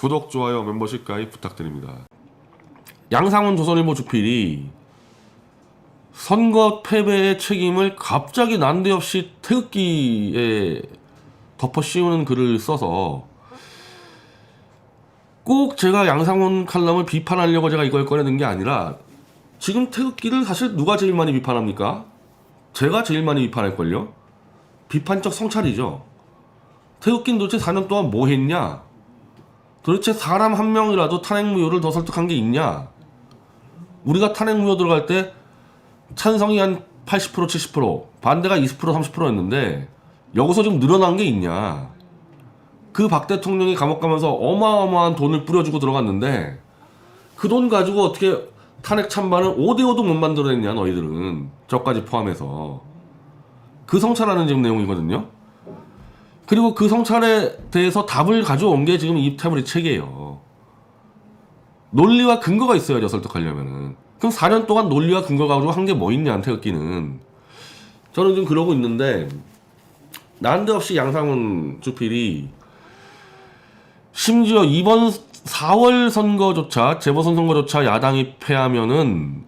구독, 좋아요, 멤버십 가입 부탁드립니다. 양상훈 조선일보 주필이 선거 패배의 책임을 갑자기 난데없이 태극기에 덮어 씌우는 글을 써서 꼭 제가 양상훈 칼럼을 비판하려고 제가 이걸 꺼내는 게 아니라 지금 태극기를 사실 누가 제일 많이 비판합니까? 제가 제일 많이 비판할걸요? 비판적 성찰이죠. 태극기는 도대체 4년 동안 뭐 했냐? 도대체 사람 한 명이라도 탄핵무효를 더 설득한 게 있냐? 우리가 탄핵무효 들어갈 때 찬성이 한 80% 70% 반대가 20% 30%였는데 여기서 지금 늘어난 게 있냐? 그 박 대통령이 감옥 가면서 어마어마한 돈을 뿌려주고 들어갔는데 그 돈 가지고 어떻게 탄핵 찬반을 5대5도 못 만들어냈냐 너희들은. 저까지 포함해서. 그 성찰하는 지금 내용이거든요. 그리고 그 성찰에 대해서 답을 가져온 게 지금 이 태블릿 책이에요. 논리와 근거가 있어야죠, 설득하려면은. 그럼 4년 동안 논리와 근거 가지고 한 게 뭐 있냐, 태극기는. 저는 지금 그러고 있는데 난데없이 양상훈 주필이 심지어 이번 4월 선거조차, 재보선 선거조차 야당이 패하면은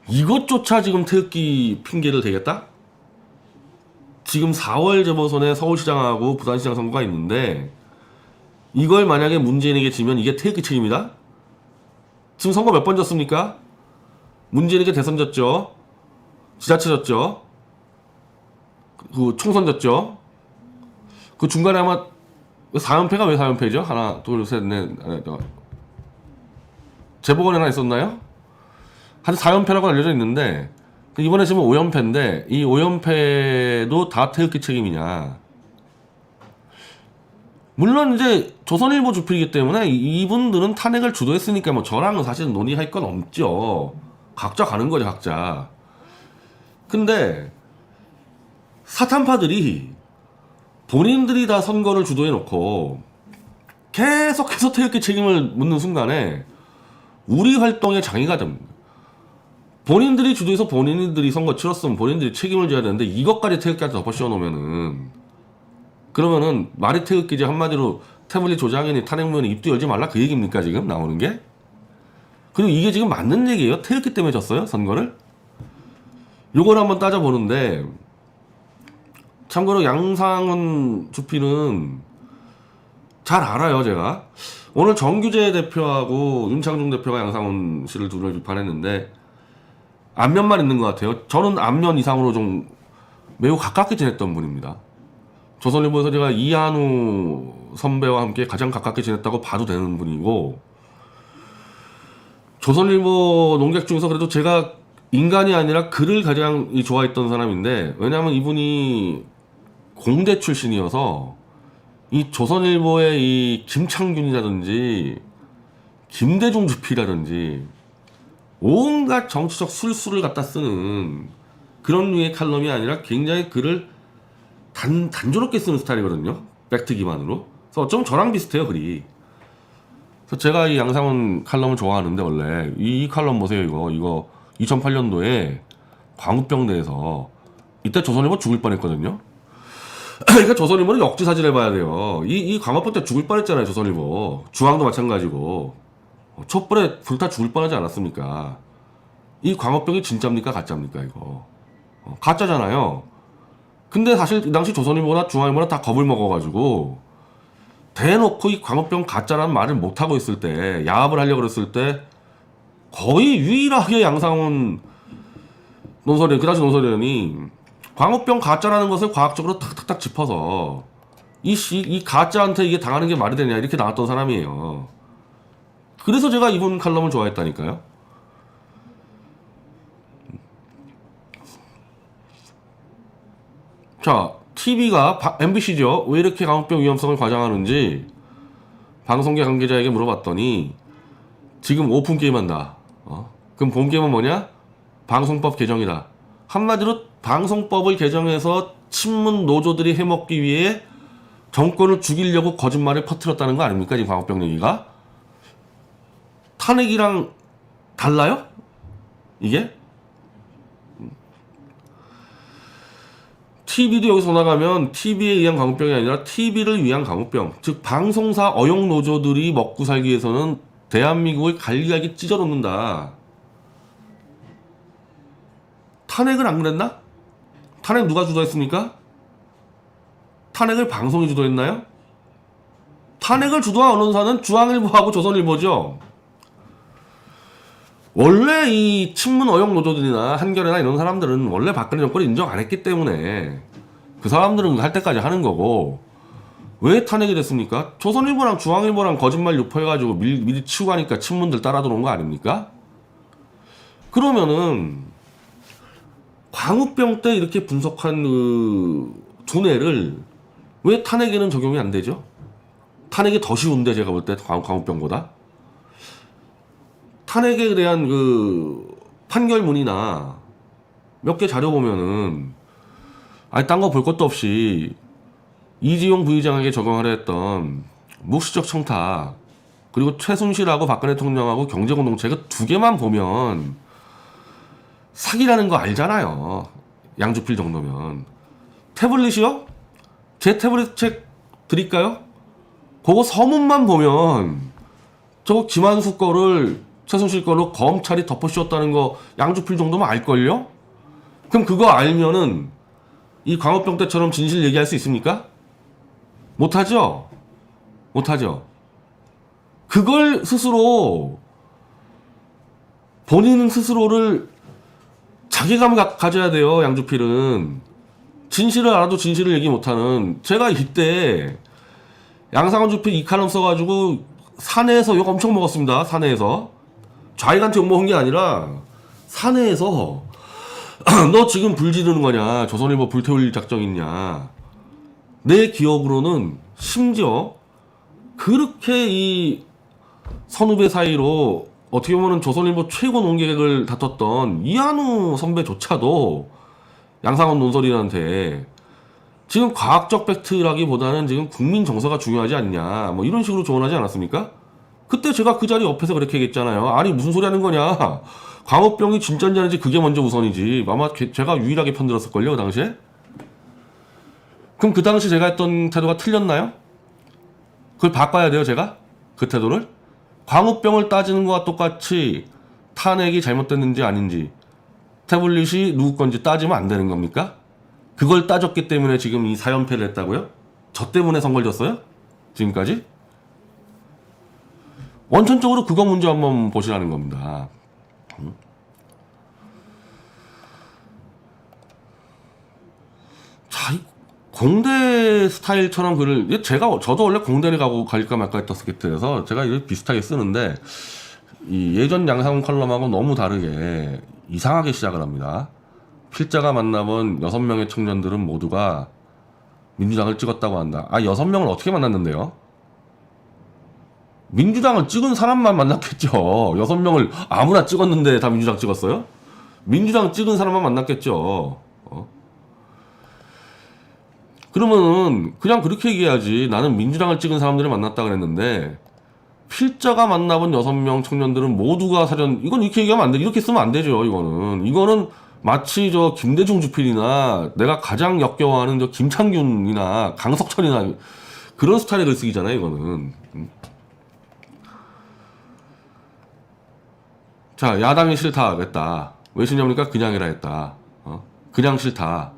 이것조차 지금 태극기 핑계를 대겠다? 지금 4월 재보선에 서울시장하고 부산시장 선거가 있는데 이걸 만약에 문재인에게 지면 이게 태극기 책임이다? 지금 선거 몇 번 졌습니까? 문재인에게 대선 졌죠. 지자체 졌죠. 그 총선 졌죠. 그 중간에 아마 4연패가 왜 4연패죠? 하나, 둘, 셋, 넷, 재보궐에 하나 있었나요? 한 4연패라고 알려져 있는데 이번에 지금 5연패인데 이 5연패도 다 태극기 책임이냐? 물론 이제 조선일보 주필이기 때문에 이분들은 탄핵을 주도했으니까 뭐 저랑은 사실 논의할 건 없죠. 각자 가는 거죠, 각자. 근데 사탄파들이 본인들이 다 선거를 주도해놓고 계속해서 태극기 책임을 묻는 순간에 우리 활동에 장애가 됩니다. 본인들이 주도해서 본인들이 선거 치렀으면 본인들이 책임을 져야 되는데 이것까지 태극기한테 덮어 씌워놓으면은 그러면은 말이 태극기지 한마디로 태블릿 조장이니 탄핵무효니 입도 열지 말라 그 얘기입니까 지금 나오는 게? 그리고 이게 지금 맞는 얘기예요? 태극기 때문에 졌어요? 선거를? 요걸 한번 따져보는데 참고로 양상훈 주필은 잘 알아요 제가. 오늘 정규재 대표하고 윤창중 대표가 양상훈 씨를 둘을 비판했는데 안면만 있는 것 같아요. 저는 안면 이상으로 좀 매우 가깝게 지냈던 분입니다. 조선일보에서 제가 이한우 선배와 함께 가장 가깝게 지냈다고 봐도 되는 분이고 조선일보 농객 중에서 그래도 제가 인간이 아니라 글을 가장 좋아했던 사람인데 왜냐하면 이분이 공대 출신이어서 이 조선일보의 이 김창균이라든지 김대중 주필이라든지 온갖 정치적 술수를 갖다 쓰는 그런 류의 칼럼이 아니라 굉장히 글을 단조롭게 쓰는 스타일이거든요. 팩트 기반으로. 그래서 어쩌면 저랑 비슷해요, 글이. 그래서 제가 이 양상훈 칼럼을 좋아하는데 원래 이 칼럼 보세요, 이거 2008년도에 광우병대에서 이때 조선일보 죽을 뻔했거든요. 그러니까 조선일보는 역지사지를 해봐야 돼요. 이 광우병 때 죽을 뻔했잖아요, 조선일보. 중앙도 마찬가지고. 촛불에 불타 죽을 뻔하지 않았습니까? 이 광우병이 진짜입니까, 가짜입니까, 이거? 가짜잖아요. 근데 사실 이 당시 조선일보나 중앙일보나 다 겁을 먹어가지고 대놓고 이 광우병 가짜라는 말을 못하고 있을 때 야합을 하려고 그랬을 때 거의 유일하게 양상훈 논설위원, 그 당시 논설위원이 광우병 가짜라는 것을 과학적으로 탁탁탁 짚어서 이 가짜한테 이게 당하는 게 말이 되냐 이렇게 나왔던 사람이에요. 그래서 제가 이분 칼럼을 좋아했다니까요. 자, TV가 MBC죠. 왜 이렇게 광우병 위험성을 과장하는지 방송계 관계자에게 물어봤더니 지금 오픈 게임한다. 그럼 본 게임은 뭐냐? 방송법 개정이다. 한마디로 방송법을 개정해서 친문 노조들이 해먹기 위해 정권을 죽이려고 거짓말을 퍼뜨렸다는 거 아닙니까? 지금 광우병 얘기가. 탄핵이랑 달라요? 이게? TV도 여기서 나가면 TV에 의한 광우병이 아니라 TV를 위한 광우병. 즉 방송사 어용 노조들이 먹고 살기 위해서는 대한민국을 갈기갈기 찢어놓는다. 탄핵을 안 그랬나? 탄핵 누가 주도했습니까? 탄핵을 방송이 주도했나요? 탄핵을 주도한 언론사는 중앙일보하고 조선일보죠. 원래 이 친문 어용 노조들이나 한겨레나 이런 사람들은 원래 박근혜 정권을 인정 안 했기 때문에 그 사람들은 할 때까지 하는 거고, 왜 탄핵이 됐습니까? 조선일보랑 중앙일보랑 거짓말 유포해가지고 미리 치고 가니까 친문들 따라 들어온 거 아닙니까? 그러면은 광우병 때 이렇게 분석한 그 두뇌를 왜 탄핵에는 적용이 안 되죠? 탄핵이 더 쉬운데, 제가 볼 때 광우병보다. 탄핵에 대한 그 판결문이나 몇 개 자료 보면은 아니 딴 거 볼 것도 없이 이지용 부의장에게 적용하려 했던 묵시적 청탁, 그리고 최순실하고 박근혜 대통령하고 경제공동체 그 두 개만 보면 사기라는 거 알잖아요. 양주필 정도면. 태블릿이요? 제 태블릿 책 드릴까요? 그거 서문만 보면 저거 김한수 거를 최순실 거로 검찰이 덮어씌웠다는 거 양주필 정도면 알걸요? 그럼 그거 알면은 이 광우병 때처럼 진실 얘기할 수 있습니까? 못하죠? 못하죠. 그걸 스스로, 본인 스스로를 자괴감 가져야 돼요. 양주필은 진실을 알아도 진실을 얘기 못하는. 제가 이때 양상원 주필 2칼럼 써가지고 사내에서 욕 엄청 먹었습니다. 사내에서 좌익한테 욕 먹은 게 아니라 사내에서 너 지금 불 지르는 거냐, 조선일보 불태울 작정 있냐. 내 기억으로는 심지어 그렇게 이 선후배 사이로 어떻게 보면 조선일보 최고 논객을 다퉜던 이한우 선배조차도 양상원 논설위원한테 지금 과학적 팩트라기보다는 지금 국민 정서가 중요하지 않냐, 뭐 이런 식으로 조언하지 않았습니까? 그때 제가 그 자리 옆에서 그렇게 얘기했잖아요. 아니 무슨 소리 하는 거냐, 광우병이 진짜인지 아닌지 그게 먼저 우선이지. 아마 제가 유일하게 편들었을걸요 그 당시에. 그럼 그 당시 제가 했던 태도가 틀렸나요? 그걸 바꿔야 돼요 제가? 그 태도를? 광우병을 따지는 것과 똑같이 탄핵이 잘못됐는지 아닌지, 태블릿이 누구 건지 따지면 안 되는 겁니까? 그걸 따졌기 때문에 지금 이 4연패를 했다고요? 저 때문에 선걸 졌어요? 지금까지? 원천적으로 그거 문제 한번 보시라는 겁니다. 자, 이 공대 스타일처럼 글을, 저도 원래 공대를 갈까 말까 했던 스cript에서 제가 이렇게 비슷하게 쓰는데, 이 예전 양상훈 컬럼하고 너무 다르게 이상하게 시작을 합니다. 필자가 만나본 6명의 청년들은 모두가 민주당을 찍었다고 한다. 아, 6명을 어떻게 만났는데요? 민주당을 찍은 사람만 만났겠죠. 6명을 아무나 찍었는데 다 민주당 찍었어요? 민주당 찍은 사람만 만났겠죠. 그러면은 그냥 그렇게 얘기해야지. 나는 민주당을 찍은 사람들을 만났다 그랬는데, 필자가 만나본 6명 청년들은 모두가 사전, 이건 이렇게 얘기하면 안 돼. 이렇게 쓰면 안 되죠. 이거는 마치 저 김대중 주필이나 내가 가장 역겨워하는 저 김창균이나 강석철이나 그런 스타일의 글쓰기잖아요. 이거는. 자, 야당이 싫다 그랬다. 왜 싫냐니까 그냥 해라 했다. 그냥 싫다.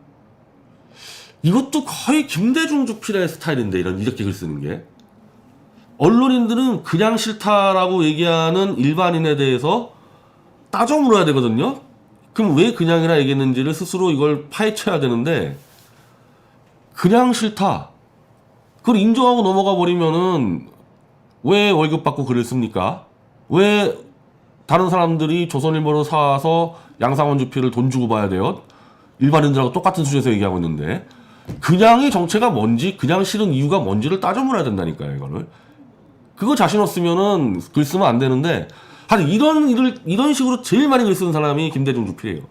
이것도 거의 김대중 주필의 스타일인데, 이렇게 글 쓰는 게. 언론인들은 그냥 싫다라고 얘기하는 일반인에 대해서 따져 물어야 되거든요. 그럼 왜 그냥이라 얘기했는지를 스스로 이걸 파헤쳐야 되는데, 그냥 싫다, 그걸 인정하고 넘어가 버리면은 왜 월급 받고 글을 씁니까? 왜 다른 사람들이 조선일보로 사서 양상원 주필을 돈 주고 봐야 돼요? 일반인들하고 똑같은 수준에서 얘기하고 있는데. 그냥의 정체가 뭔지, 그냥 싫은 이유가 뭔지를 따져 물어야 된다니까요. 이거를. 그거 자신 없으면은 글 쓰면 안 되는데, 한 이런 식으로 제일 많이 글 쓰는 사람이 김대중 주필이에요.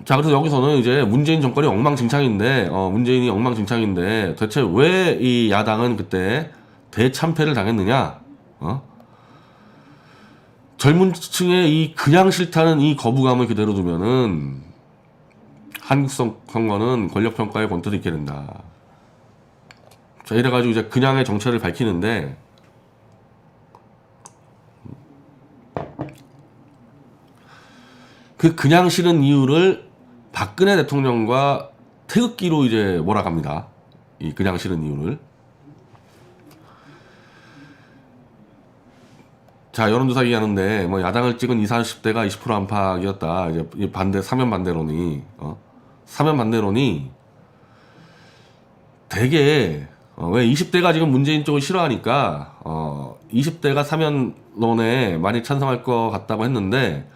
자, 그래서 여기서는 이제 문재인 정권이 엉망진창인데, 문재인이 엉망진창인데, 대체 왜 이 야당은 그때 대참패를 당했느냐? 젊은 층의 이 그냥 싫다는 이 거부감을 그대로 두면은 한국 선거는 권력평가의 권투도 있게 된다. 자, 이래가지고 이제 그냥의 정체를 밝히는데, 그 그냥 싫은 이유를 박근혜 대통령과 태극기로 이제 몰아갑니다. 이 그냥 싫은 이유를. 자, 여론조사 얘기하는데, 뭐, 야당을 찍은 20, 30대가 20% 안팎이었다. 이제, 이 반대, 사면 반대론이, 사면 반대론이 되게, 왜 20대가 지금 문재인 쪽을 싫어하니까, 20대가 사면론에 많이 찬성할 것 같다고 했는데,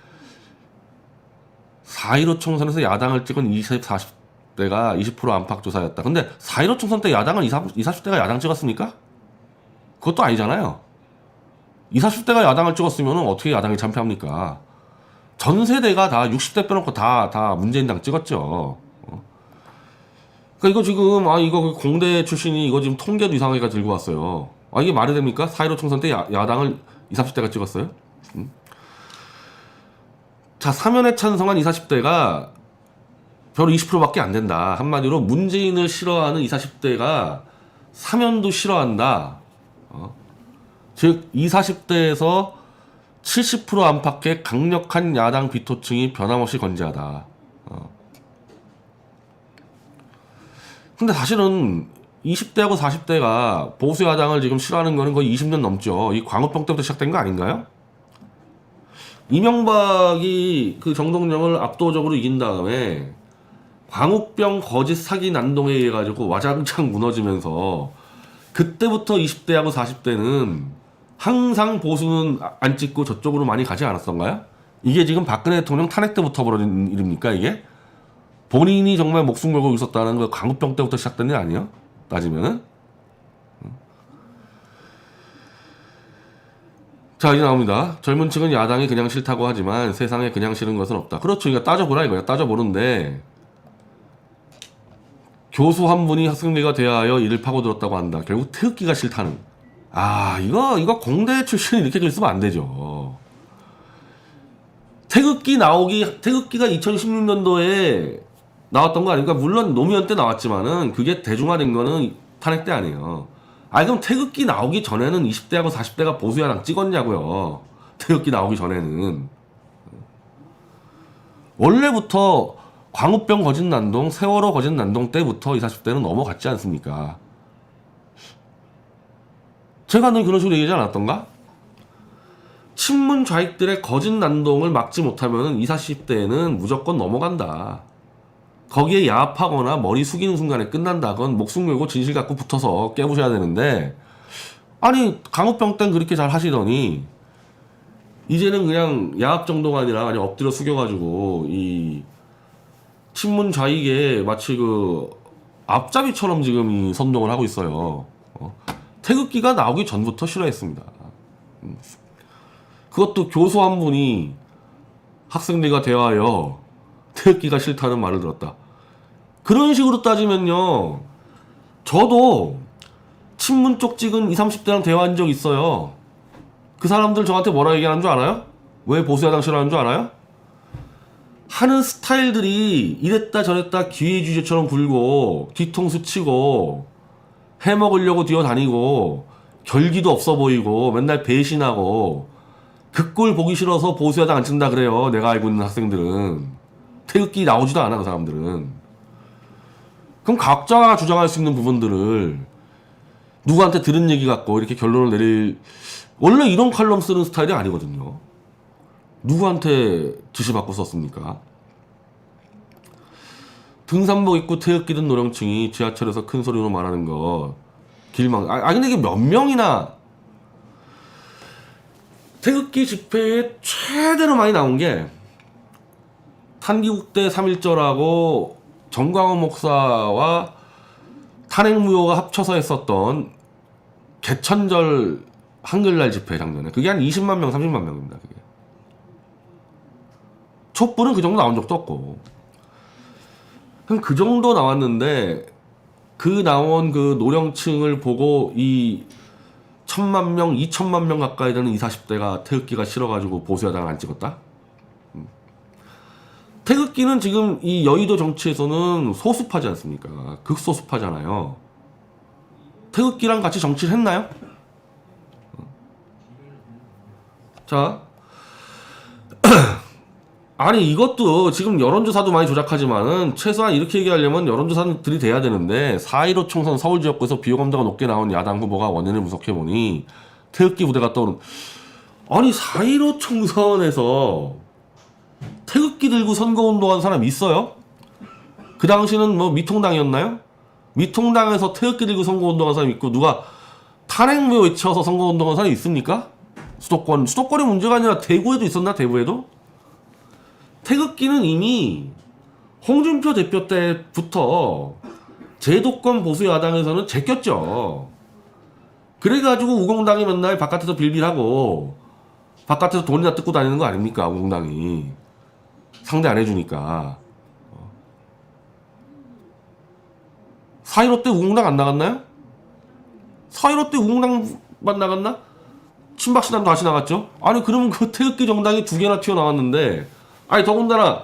4.15 총선에서 야당을 찍은 20, 40대가 20% 안팎 조사였다. 근데 4.15 총선 때 야당은 20, 30대가 야당 찍었습니까? 그것도 아니잖아요. 20, 30대가 야당을 찍었으면 어떻게 야당이 참패합니까? 전 세대가 다 60대 빼놓고 다 문재인당 찍었죠. 그러니까 이거 지금, 이거 공대 출신이 이거 지금 통계도 이상하게 들고 왔어요. 이게 말이 됩니까? 4.15 총선 때 야당을 20, 30대가 찍었어요? 자, 사면에 찬성한 20, 30대가 별 20%밖에 안 된다. 한마디로 문재인을 싫어하는 20, 30대가 사면도 싫어한다. 즉 20, 40대에서 70% 안팎의 강력한 야당 비토층이 변함없이 건재하다. 근데 사실은 20대하고 40대가 보수 야당을 지금 싫어하는 거는 거의 20년 넘죠. 이 광우병 때부터 시작된 거 아닌가요? 이명박이 그 정동영을 압도적으로 이긴 다음에 광우병 거짓 사기 난동에 의해 가지고 와장창 무너지면서 그때부터 20대하고 40대는 항상 보수는 안 찍고 저쪽으로 많이 가지 않았던가요? 이게 지금 박근혜 대통령 탄핵 때부터 벌어진 일입니까, 이게? 본인이 정말 목숨 걸고 있었다는 그 광우병 때부터 시작된 일 아니에요? 따지면은? 자, 이제 나옵니다. 젊은 층은 야당이 그냥 싫다고 하지만 세상에 그냥 싫은 것은 없다. 그렇죠. 이거 따져보라 이거야. 따져보는데 교수 한 분이 학생들과 대하여 이를 파고들었다고 한다. 결국 태극기가 싫다는. 이거 공대 출신이 이렇게 있으면 안 되죠. 태극기가 2016년도에 나왔던 거 아닙니까? 물론 노무현 때 나왔지만은 그게 대중화된 거는 탄핵 때 아니에요. 그럼 태극기 나오기 전에는 20대하고 40대가 보수야당 찍었냐고요. 태극기 나오기 전에는. 원래부터 광우병 거짓 난동, 세월호 거짓 난동 때부터 20, 40대는 넘어갔지 않습니까? 제가 늘 그런 식으로 얘기하지 않았던가? 친문 좌익들의 거짓 난동을 막지 못하면 20, 40대는 무조건 넘어간다. 거기에 야합하거나 머리 숙이는 순간에 끝난다. 그건 목숨 걸고 진실 갖고 붙어서 깨부셔야 되는데, 광우병 땐 그렇게 잘 하시더니 이제는 그냥 야합 정도가 아니라 그냥 엎드려 숙여가지고 이 친문 좌익에 마치 그 앞잡이처럼 지금 이 선동을 하고 있어요. 태극기가 나오기 전부터 싫어했습니다. 그것도 교수 한 분이 학생들과 대화하여 태극기가 싫다는 말을 들었다. 그런 식으로 따지면요, 저도 친문 쪽 찍은 20, 30대랑 대화한 적 있어요. 그 사람들 저한테 뭐라 얘기하는 줄 알아요? 왜 보수야당 싫어하는 줄 알아요? 하는 스타일들이 이랬다 저랬다 기회주의처럼 굴고 뒤통수 치고 해먹으려고 뛰어다니고 결기도 없어 보이고 맨날 배신하고 그 꼴 보기 싫어서 보수야당 안 친다 그래요. 내가 알고 있는 학생들은. 태극기 나오지도 않아, 그 사람들은. 그럼 각자가 주장할 수 있는 부분들을 누구한테 들은 얘기 갖고 이렇게 결론을 내릴, 원래 이런 칼럼 쓰는 스타일이 아니거든요. 누구한테 지시받고 썼습니까? 등산복 입고 태극기 든 노령층이 지하철에서 큰 소리로 말하는 거 길망. 근데 이게 몇 명이나 태극기 집회에 최대로 많이 나온 게 탄기국대 3.1절하고 정광훈 목사와 탄핵무효가 합쳐서 했었던 개천절 한글날 집회 작년에 그게 한 20만 명, 30만 명입니다. 그게. 촛불은 그 정도 나온 적도 없고. 그럼 그 정도 나왔는데 그 나온 그 노령층을 보고 이 1000만 명, 2000만 명 가까이 되는 20, 30대가 태극기가 싫어가지고 보수야당을 안 찍었다? 태극기는 지금 이 여의도 정치에서는 소수파지 않습니까? 극소수파잖아요. 태극기랑 같이 정치를 했나요? 자, 아니 이것도 지금 여론조사도 많이 조작하지만은 최소한 이렇게 얘기하려면 여론조사들이 돼야 되는데 4.15 총선 서울 지역구에서 비호감도가 높게 나온 야당 후보가 원인을 분석해보니 태극기 부대가 떠오른. 아니 4.15 총선에서 태극기 들고 선거운동한 사람 있어요? 그 당시는 뭐 미통당이었나요? 미통당에서 태극기 들고 선거운동한 사람 있고 누가 탄핵무효 외쳐서 선거운동한 사람이 있습니까? 수도권이 문제가 아니라 대구에도 있었나? 대구에도? 태극기는 이미 홍준표 대표 때부터 제도권 보수 야당에서는 제꼈죠. 그래가지고 우공당이 맨날 바깥에서 빌빌하고 바깥에서 돈이나 뜯고 다니는 거 아닙니까? 우공당이 상대 안 해주니까. 4.15 때 우공당 안 나갔나요? 4.15 때 우공당만 나갔나? 친박신당도 다시 나갔죠? 아니 그러면 그 태극기 정당이 2개나 튀어나왔는데, 아니 더군다나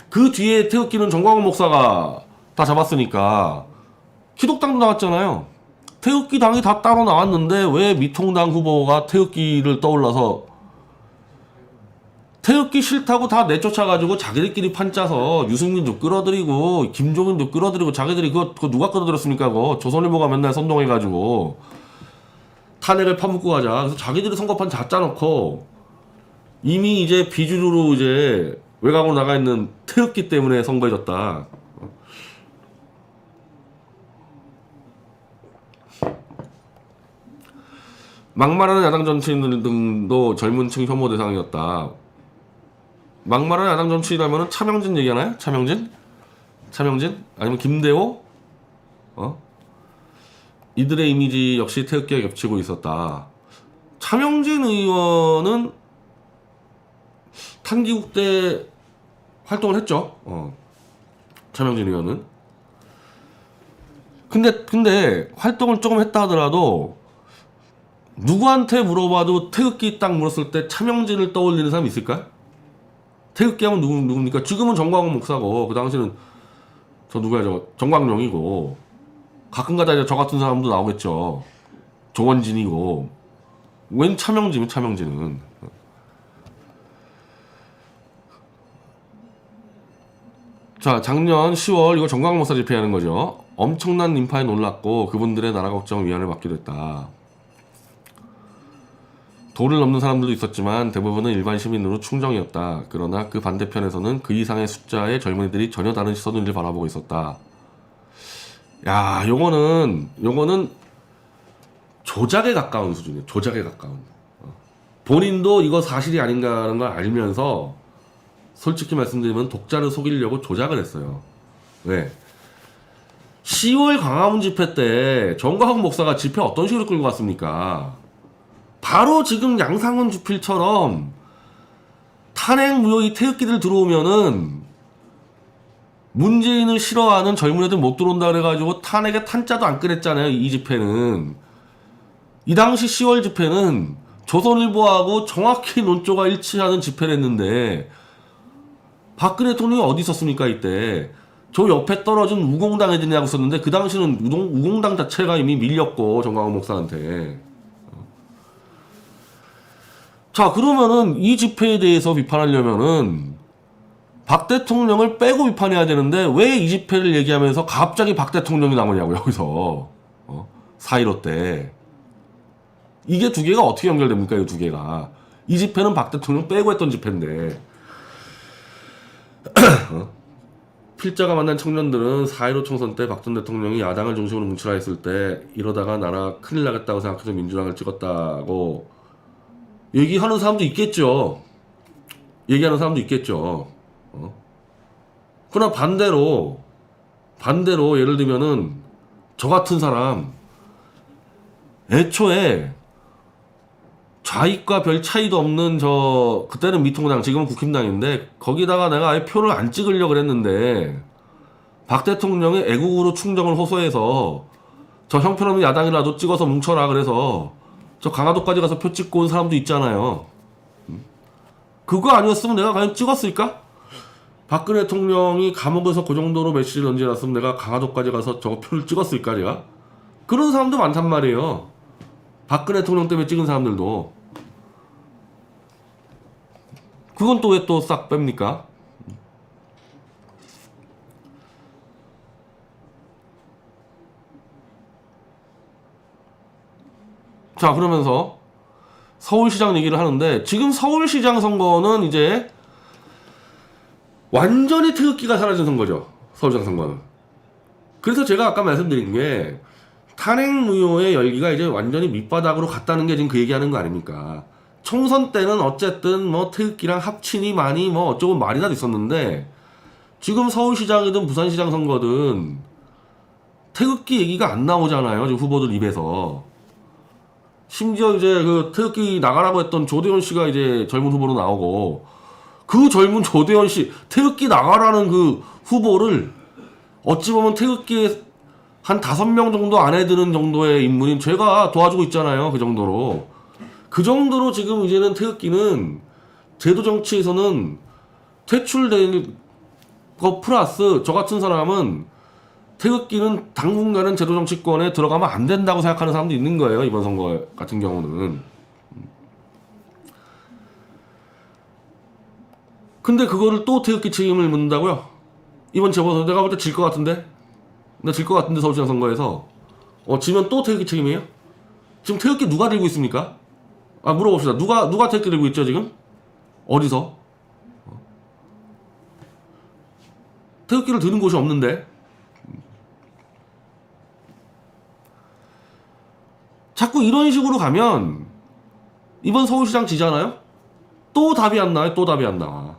그 뒤에 태극기는 정광훈 목사가 다 잡았으니까 기독당도 나왔잖아요. 태극기 당이 다 따로 나왔는데 왜 미통당 후보가 태극기를 떠올라서 태극기 싫다고 다 내쫓아가지고 자기들끼리 판짜서 유승민도 끌어들이고 김종인도 끌어들이고 자기들이 그거 누가 끌어들였습니까? 그거 조선일보가 맨날 선동해가지고 탄핵을 파묻고 가자. 그래서 자기들이 선거판 다 짜놓고 이미 이제 비주류로 이제 외곽으로 나가 있는 태극기 때문에 선거해졌다. 막말하는 야당 정치인들 등도 젊은 층 혐오 대상이었다. 막말하는 야당 정치인이라면 차명진 얘기하나요? 차명진? 아니면 김대호? 이들의 이미지 역시 태극기가 겹치고 있었다. 차명진 의원은 탄기국 때 활동을 했죠. 차명진 의원은. 근데 활동을 조금 했다 하더라도 누구한테 물어봐도 태극기 딱 물었을 때 차명진을 떠올리는 사람이 있을까? 태극기 하면 누굽니까? 지금은 정광훈 목사고 그 당시는 정광용이고 가끔가다 이제 저 같은 사람도 나오겠죠. 조원진이고. 웬 차명진은. 자, 작년 10월 이거 정광훈 목사 집회하는 거죠. 엄청난 인파에 놀랐고 그분들의 나라 걱정 위안을 받기도 했다. 도를 넘는 사람들도 있었지만 대부분은 일반 시민으로 충정이었다. 그러나 그 반대편에서는 그 이상의 숫자의 젊은이들이 전혀 다른 시선을 바라보고 있었다. 야, 요거는 조작에 가까운 수준이에요. 조작에 가까운. 본인도 이거 사실이 아닌가라는 걸 알면서 솔직히 말씀드리면 독자를 속이려고 조작을 했어요. 왜? 10월 광화문 집회 때 정광훈 목사가 집회 어떤 식으로 끌고 갔습니까? 바로 지금 양상은 주필처럼 탄핵 무효의 태극기들 들어오면은 문재인을 싫어하는 젊은 애들 못 들어온다 그래가지고 탄핵에 탄자도 안 꺼냈잖아요. 이 집회는. 이 당시 10월 집회는 조선일보하고 정확히 논조가 일치하는 집회를 했는데 박근혜 대통령이 어디 있었습니까 이때. 저 옆에 떨어진 우공당 애들이라고 썼는데 그 당시는 우공당 자체가 이미 밀렸고 정광훈 목사한테. 자, 그러면은 이 집회에 대해서 비판하려면은 박 대통령을 빼고 비판해야 되는데 왜 이 집회를 얘기하면서 갑자기 박 대통령이 나오냐고 여기서. 4.15 때. 이게 두 개가 어떻게 연결됩니까? 이 두 개가. 이 집회는 박 대통령 빼고 했던 집회인데. 필자가 만난 청년들은 4.15 총선 때 박 전 대통령이 야당을 중심으로 뭉치라 했을 때 이러다가 나라 큰일 나겠다고 생각해서 민주당을 찍었다고 얘기하는 사람도 있겠죠. 그러나 반대로 예를 들면은 저 같은 사람 애초에 좌익과 별 차이도 없는 그때는 미통당 지금은 국힘당인데 거기다가 내가 아예 표를 안 찍으려고 그랬는데 박 대통령의 애국으로 충정을 호소해서 저 형편없는 야당이라도 찍어서 뭉쳐라 그래서 저 강화도까지 가서 표 찍고 온 사람도 있잖아요. 그거 아니었으면 내가 과연 찍었을까? 박근혜 대통령이 감옥에서 그 정도로 메시지를 던져놨으면 내가 강화도까지 가서 저거 표를 찍었을까 제가? 그런 사람도 많단 말이에요. 박근혜 대통령 때문에 찍은 사람들도. 그건 또 왜 또 싹 뺍니까? 자, 그러면서 서울시장 얘기를 하는데, 지금 서울시장 선거는 이제 완전히 태극기가 사라진 선거죠. 서울시장 선거는. 그래서 제가 아까 말씀드린 게 탄핵 무효의 열기가 이제 완전히 밑바닥으로 갔다는 게 지금 그 얘기하는 거 아닙니까? 총선 때는 어쨌든 뭐 태극기랑 합친이 많이 뭐 어쩌고 말이나 있었는데, 지금 서울시장이든 부산시장 선거든 태극기 얘기가 안 나오잖아요. 지금 후보들 입에서. 심지어 이제 그 태극기 나가라고 했던 조대현 씨가 이제 젊은 후보로 나오고, 그 젊은 조대현 씨 태극기 나가라는 그 후보를 어찌 보면 태극기에 한 5명 정도 안에 드는 정도의 인물인 제가 도와주고 있잖아요. 그 정도로. 그 정도로 지금 이제는 태극기는 제도 정치에서는 퇴출될 거 플러스 저 같은 사람은 태극기는 당분간은 제도 정치권에 들어가면 안 된다고 생각하는 사람도 있는 거예요. 이번 선거 같은 경우는. 근데 그거를 또 태극기 책임을 묻는다고요? 이번 재보선 내가 볼 때 질 것 같은데? 나 질 것 같은데 서울시장 선거에서. 지면 또 태극기 책임이에요? 지금 태극기 누가 들고 있습니까? 물어봅시다. 누가 태극기 들고 있죠 지금? 어디서? 태극기를 드는 곳이 없는데. 자꾸 이런 식으로 가면 이번 서울시장 지잖아요? 또 답이 안 나와요. 또 답이 안 나와.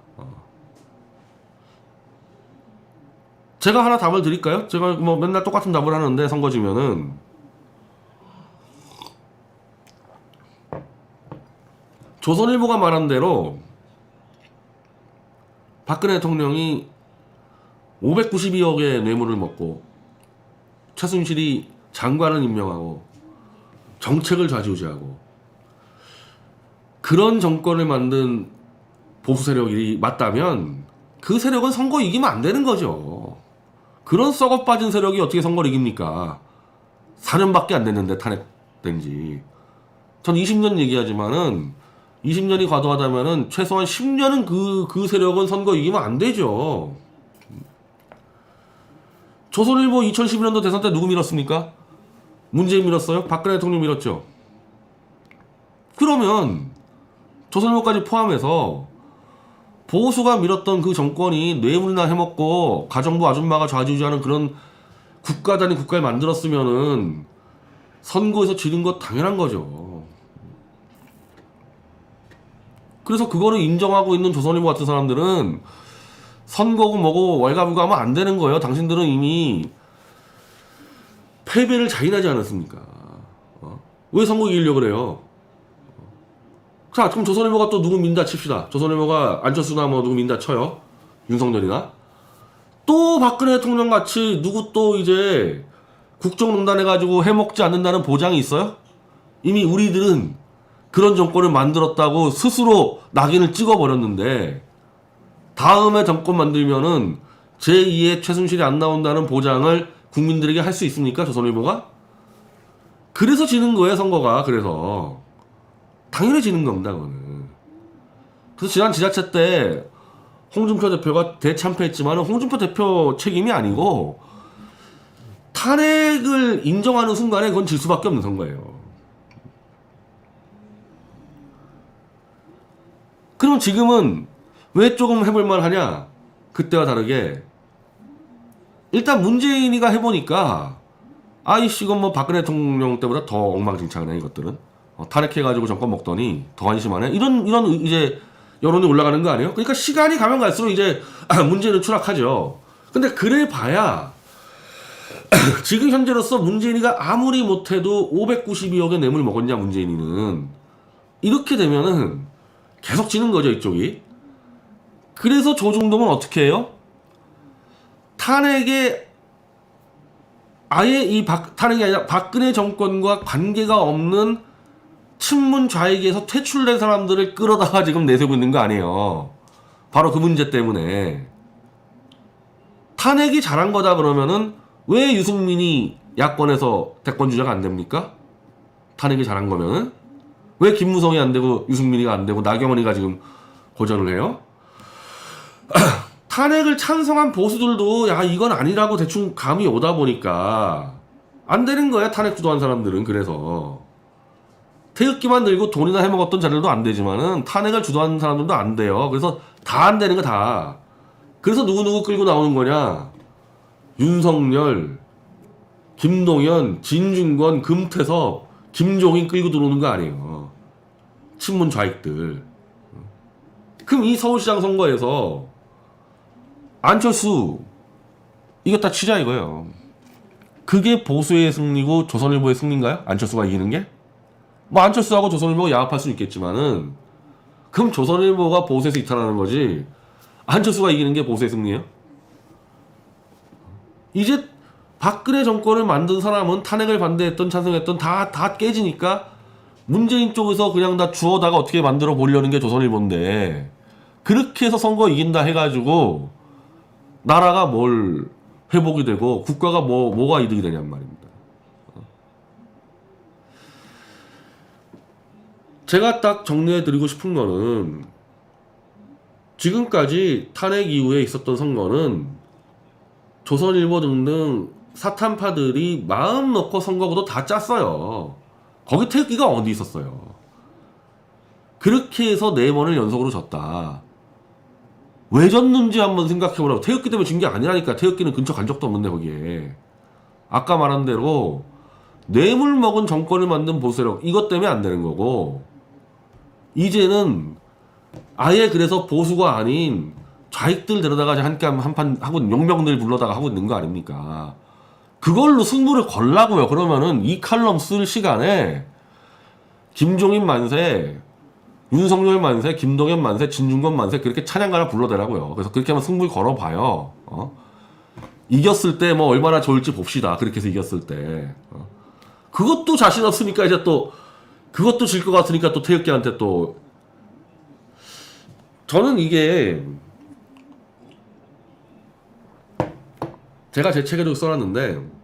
제가 하나 답을 드릴까요? 제가 뭐 맨날 똑같은 답을 하는데 선거 지면은 조선일보가 말한 대로 박근혜 대통령이 592억의 뇌물을 먹고 최순실이 장관을 임명하고 정책을 좌지우지하고 그런 정권을 만든 보수 세력이 맞다면 그 세력은 선거 이기면 안 되는 거죠. 그런 썩어 빠진 세력이 어떻게 선거를 이깁니까? 4년밖에 안 됐는데 탄핵된 지. 전 20년 얘기하지만은 20년이 과도하다면은 최소한 10년은 그 세력은 선거 이기면 안 되죠. 조선일보 2011년도 대선 때 누구 밀었습니까? 문재인 밀었어요? 박근혜 대통령 밀었죠. 그러면 조선일보까지 포함해서 보수가 밀었던 그 정권이 뇌물이나 해먹고 가정부 아줌마가 좌지우지하는 그런 국가 단위 국가를 만들었으면은 선거에서 지는 거 당연한 거죠. 그래서 그거를 인정하고 있는 조선일보 같은 사람들은 선거고 뭐고 월가불가 하면 안 되는 거예요. 당신들은 이미 패배를 자인하지 않았습니까? 왜 선거 이기려고 그래요? 자, 그럼 조선일보가 또 누구 민다 칩시다. 조선일보가 안철수나 뭐 누구 민다 쳐요. 윤석열이나. 또 박근혜 대통령 같이 누구 또 이제 국정농단 해가지고 해먹지 않는다는 보장이 있어요? 이미 우리들은 그런 정권을 만들었다고 스스로 낙인을 찍어버렸는데 다음에 정권 만들면은 제2의 최순실이 안 나온다는 보장을 국민들에게 할 수 있습니까? 조선일보가? 그래서 지는 거예요, 선거가. 그래서. 당연히 지는 겁니다, 그거는. 그래서 지난 지자체 때 홍준표 대표가 대참패했지만 홍준표 대표 책임이 아니고 탄핵을 인정하는 순간에 그건 질 수밖에 없는 선거예요. 그럼 지금은 왜 조금 해볼만 하냐? 그때와 다르게 일단 문재인이가 해보니까 아이씨 이건 뭐 박근혜 대통령 때보다 더 엉망진창이네 이것들은. 탄핵해가지고 정권 먹더니 더 한심하네. 이런 이제 여론이 올라가는 거 아니에요? 그러니까 시간이 가면 갈수록 이제 문재인은 추락하죠. 근데 그래 봐야 지금 현재로서 문재인이가 아무리 못해도 592억의 뇌물 먹었냐 문재인이는 이렇게 되면은 계속 지는 거죠 이쪽이. 그래서 조중동은 어떻게 해요? 탄핵에 아예 이 탄핵이 아니라 박근혜 정권과 관계가 없는 친문 좌익에서 퇴출된 사람들을 끌어다가 지금 내세우고 있는 거 아니에요. 바로 그 문제 때문에. 탄핵이 잘한 거다 그러면은 왜 유승민이 야권에서 대권 주자가 안 됩니까? 탄핵이 잘한 거면은 왜 김무성이 안 되고 유승민이가 안 되고 나경원이가 지금 고전을 해요? 탄핵을 찬성한 보수들도 야 이건 아니라고 대충 감이 오다 보니까 안 되는 거야. 탄핵 주도한 사람들은. 그래서 태극기만 들고 돈이나 해먹었던 자들도 안 되지만은 탄핵을 주도한 사람들도 안 돼요. 그래서 다 안 되는 거 다. 그래서 누구누구 끌고 나오는 거냐? 윤석열, 김동연, 진중권, 금태섭, 김종인 끌고 들어오는 거 아니에요. 친문 좌익들. 그럼 이 서울시장 선거에서 안철수 이겼다 치자 이거예요. 그게 보수의 승리고 조선일보의 승리인가요? 안철수가 이기는 게? 뭐 안철수하고 조선일보가 야합할 수 있겠지만은 그럼 조선일보가 보수에서 이탈하는 거지 안철수가 이기는 게 보수의 승리예요? 이제 박근혜 정권을 만든 사람은 탄핵을 반대했던 찬성했던 다 깨지니까 문재인 쪽에서 그냥 다 주워다가 어떻게 만들어 보려는 게 조선일보인데 그렇게 해서 선거 이긴다 해가지고 나라가 뭘 회복이 되고 국가가 뭐가 이득이 되냔 말입니다. 제가 딱 정리해드리고 싶은 거는 지금까지 탄핵 이후에 있었던 선거는 조선일보 등등 사탄파들이 마음 놓고 선거구도 다 짰어요. 거기 태극기가 어디 있었어요. 그렇게 해서 4번을 연속으로 졌다. 왜 졌는지 한번 생각해보라고. 태극기 때문에 진 게 아니라니까. 태극기는 근처 간 적도 없는데 거기에. 아까 말한 대로 뇌물 먹은 정권을 만든 보수세력 이것 때문에 안 되는 거고 이제는 아예 그래서 보수가 아닌 좌익들 데려다가 한판 하고 용병들 불러다가 하고 있는 거 아닙니까? 그걸로 승부를 걸라고요. 그러면은 이 칼럼 쓸 시간에 김종인 만세, 윤석열 만세, 김동연 만세, 진중권 만세 그렇게 찬양가를 불러대라고요. 그래서 그렇게 하면 승부를 걸어봐요. 이겼을 때 뭐 얼마나 좋을지 봅시다. 그렇게 해서 이겼을 때. 그것도 자신 없으니까 이제 또 그것도 질 것 같으니까 또 태극기한테 또 저는 이게 제가 제 책에도 써놨는데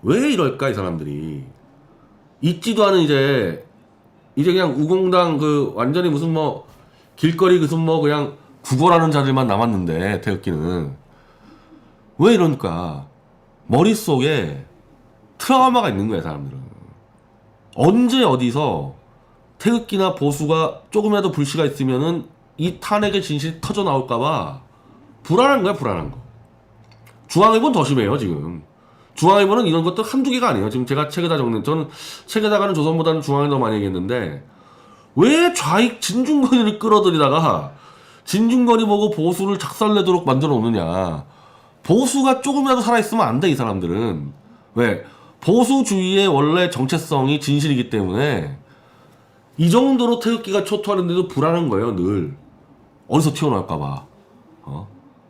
왜 이럴까 이 사람들이 있지도 않은 이제 그냥 우공당 그 완전히 무슨 뭐 길거리 무슨 뭐 그냥 구걸하는 자들만 남았는데 태극기는 왜 이럴까 머릿속에 트라우마가 있는 거야 사람들은. 언제 어디서 태극기나 보수가 조금이라도 불씨가 있으면은 이 탄핵의 진실이 터져 나올까봐 불안한 거야 불안한 거. 중앙일보는 더 심해요 지금. 중앙일보는 이런 것도 한두 개가 아니에요. 지금 제가 책에다 적는 저는 책에다가는 조선보다는 중앙을 더 많이 얘기했는데 왜 좌익 진중권이를 끌어들이다가 진중권이 보고 보수를 작살내도록 만들어 놓느냐. 보수가 조금이라도 살아있으면 안 돼 이 사람들은. 왜? 보수주의의 원래 정체성이 진실이기 때문에 이 정도로 태극기가 초토하는데도 불안한 거예요 늘. 어디서 튀어나올까봐.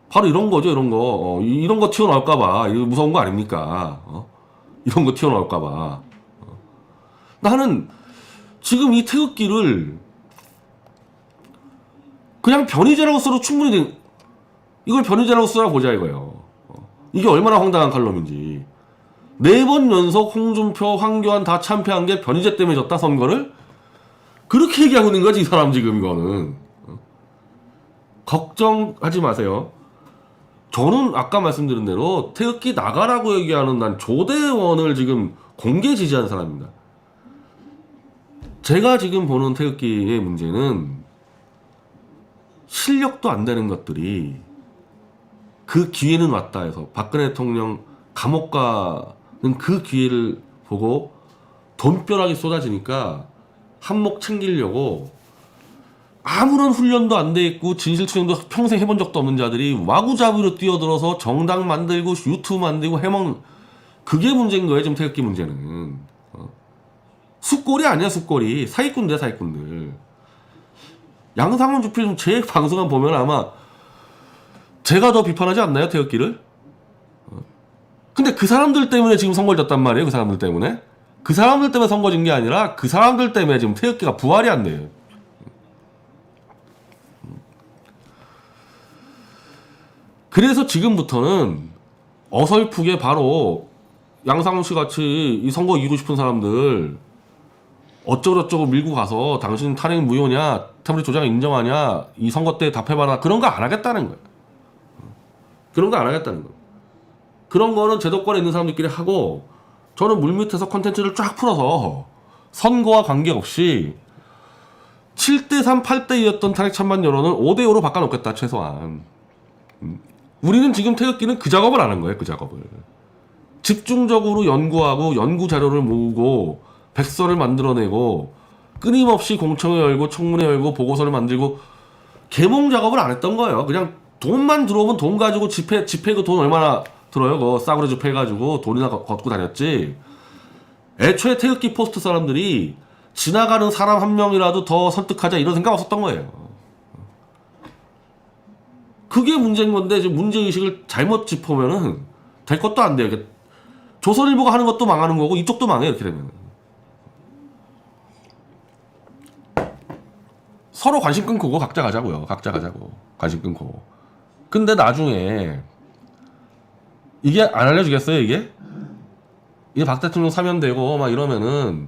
바로 이런 거죠 이런 거. 이런 거 튀어나올까봐. 이거 무서운 거 아닙니까? 이런 거 튀어나올까봐. 나는 지금 이 태극기를 그냥 변희재라고 써도 충분히 이걸 변희재라고 쓰라 보자 이거예요. 이게 얼마나 황당한 칼럼인지. 4번 연속 홍준표, 황교안 다 참패한 게 변희재 때문에 졌다 선거를? 그렇게 얘기하고 있는 거지 이 사람 지금 이거는. 걱정하지 마세요. 저는 아까 말씀드린 대로 태극기 나가라고 얘기하는 난 조대원을 지금 공개 지지하는 사람입니다. 제가 지금 보는 태극기의 문제는 실력도 안 되는 것들이 그 기회는 왔다 해서 박근혜 대통령 감옥 가는 그 기회를 보고 돈벼락이 쏟아지니까 한몫 챙기려고 아무런 훈련도 안 돼 있고 진실투쟁도 평생 해본 적도 없는 자들이 와구잡이로 뛰어들어서 정당 만들고 유튜브 만들고 해먹는 그게 문제인 거예요 지금 태극기 문제는. 숫골이 아니야 숫골이. 사기꾼들 사기꾼들. 양상훈 주필 제 방송을 보면 아마 제가 더 비판하지 않나요 태극기를? 근데 그 사람들 때문에 지금 선거를 졌단 말이에요. 그 사람들 때문에. 그 사람들 때문에 선거 진 게 아니라 그 사람들 때문에 지금 태극기가 부활이 안 돼요. 그래서 지금부터는 어설프게 바로 양상훈 씨 같이 이 선거 이기고 싶은 사람들 어쩌고저쩌고 밀고 가서 당신 탄핵 무효냐, 태블릿 조작 인정하냐, 이 선거 때 답해봐라, 그런 거 안 하겠다는 거예요. 그런 거 안 하겠다는 거예요. 그런 거는 제도권에 있는 사람들끼리 하고, 저는 물밑에서 컨텐츠를 쫙 풀어서 선거와 관계없이 7대3, 8대2였던 탄핵 찬반 여론을 5대5로 바꿔놓겠다, 최소한. 우리는 지금 태극기는 그 작업을 안 한 거예요, 그 작업을. 집중적으로 연구하고 연구 자료를 모으고 백서를 만들어내고 끊임없이 공청회 열고 청문회 열고 보고서를 만들고 개몽 작업을 안 했던 거예요. 그냥 돈만 들어오면 돈 가지고 집회 그 돈 얼마나 들어요? 그거 싸구려 집회 해가지고 돈이나 걷고 다녔지. 애초에 태극기 포스트 사람들이 지나가는 사람 한 명이라도 더 설득하자 이런 생각 없었던 거예요. 그게 문제인 건데 지금 문제의식을 잘못 짚으면은 될 것도 안 돼요. 조선일보가 하는 것도 망하는 거고 이쪽도 망해요. 이렇게 되면 서로 관심 끊고 각자 가자고요. 각자 가자고 관심 끊고. 근데 나중에 이게 안 알려주겠어요. 이게 박 대통령 사면되고 막 이러면은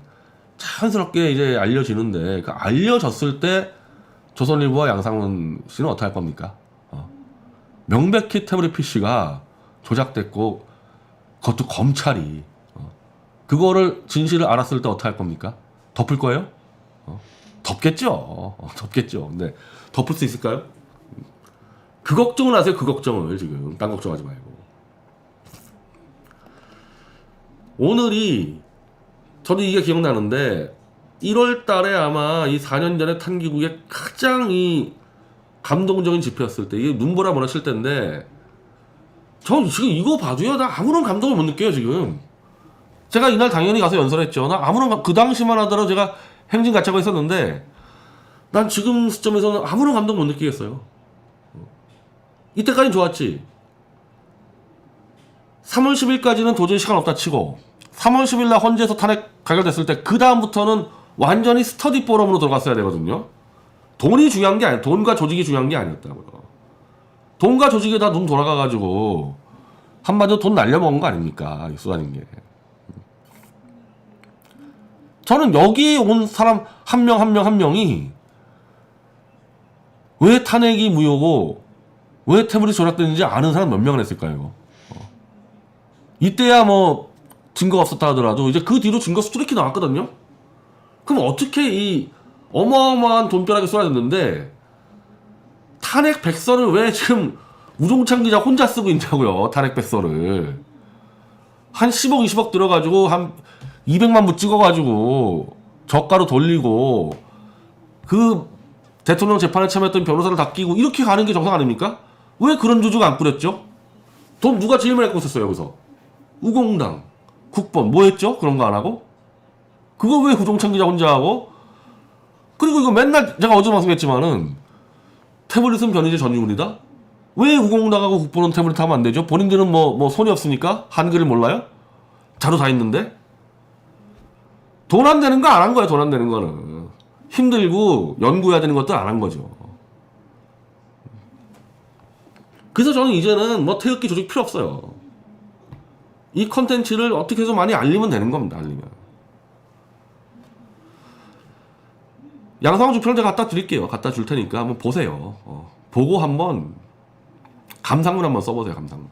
자연스럽게 이제 알려지는데 그 알려졌을 때 조선일보와 양상훈 씨는 어떻게 할 겁니까? 명백히 태블릿 PC가 조작됐고 그것도 검찰이 그거를 진실을 알았을 때 어떻게 할 겁니까? 덮을 거예요? 덮겠죠. 덮겠죠. 근데 덮을 수 있을까요? 그 걱정을 하세요. 그 걱정을 지금 딴 걱정하지 말고. 오늘이 저도 이게 기억나는데 1월 달에 아마 이 4년 전에 탄기국의 가장 이 감동적인 집회였을 때 이게 눈보라 몰아칠 때인데 저 지금 이거 봐도요 나 아무런 감동을 못 느껴요. 지금 제가 이날 당연히 가서 연설했죠. 나 아무런 그 당시만 하더라도 제가 행진가차가 있었는데 난 지금 시점에서는 아무런 감동 못 느끼겠어요. 이때까지는 좋았지. 3월 10일까지는 도저히 시간 없다 치고 3월 10일 날 헌재에서 탄핵 가결됐을 때 그 다음부터는 완전히 스터디 포럼으로 들어갔어야 되거든요. 돈이 중요한 게 아니야. 돈과 조직이 중요한 게 아니었다고요. 돈과 조직에 다 눈 돌아가가지고 한마디로 돈 날려먹은 거 아닙니까? 수단인 게. 저는 여기 온 사람 한 명 한 명이 왜 탄핵이 무효고 왜 태블릿이 조작됐는지 아는 사람 몇 명을 했을까요? 이때야 뭐 증거가 없었다 하더라도 이제 그 뒤로 증거 수두룩히 나왔거든요. 그럼 어떻게 이 어마어마한 돈벼락이 쏟아졌는데 탄핵 백서를 왜 지금 우종찬 기자 혼자 쓰고 있냐고요. 탄핵 백서를 한 10억 20억 들어가지고 한 200만 부 찍어가지고 저가로 돌리고 그 대통령 재판에 참여했던 변호사를 다 끼고 이렇게 가는 게 정상 아닙니까? 왜 그런 조직 안 꾸렸죠? 돈 누가 제일 많이 꽂았어요 여기서? 우공당, 국번 뭐 했죠? 그런 거 안 하고? 그거 왜 우종찬 기자 혼자 하고? 그리고 이거 맨날 제가 어제 방송했지만은 태블릿은 변희재 전유물이다? 왜 우공당하고 국보는 태블릿 하면 안 되죠? 본인들은 뭐 손이 없으니까? 한글을 몰라요? 자료 다 있는데? 돈 안 되는 거 안 한 거야. 돈 안 되는 거는 힘들고 연구해야 되는 것도 안 한 거죠. 그래서 저는 이제는 뭐 태극기 조직 필요 없어요. 이 컨텐츠를 어떻게 해서 많이 알리면 되는 겁니다. 알리면 양상훈 주표를 제가 갖다 드릴게요. 갖다 줄 테니까 한번 보세요. 보고 한번 감상문 한번 써보세요. 감상문.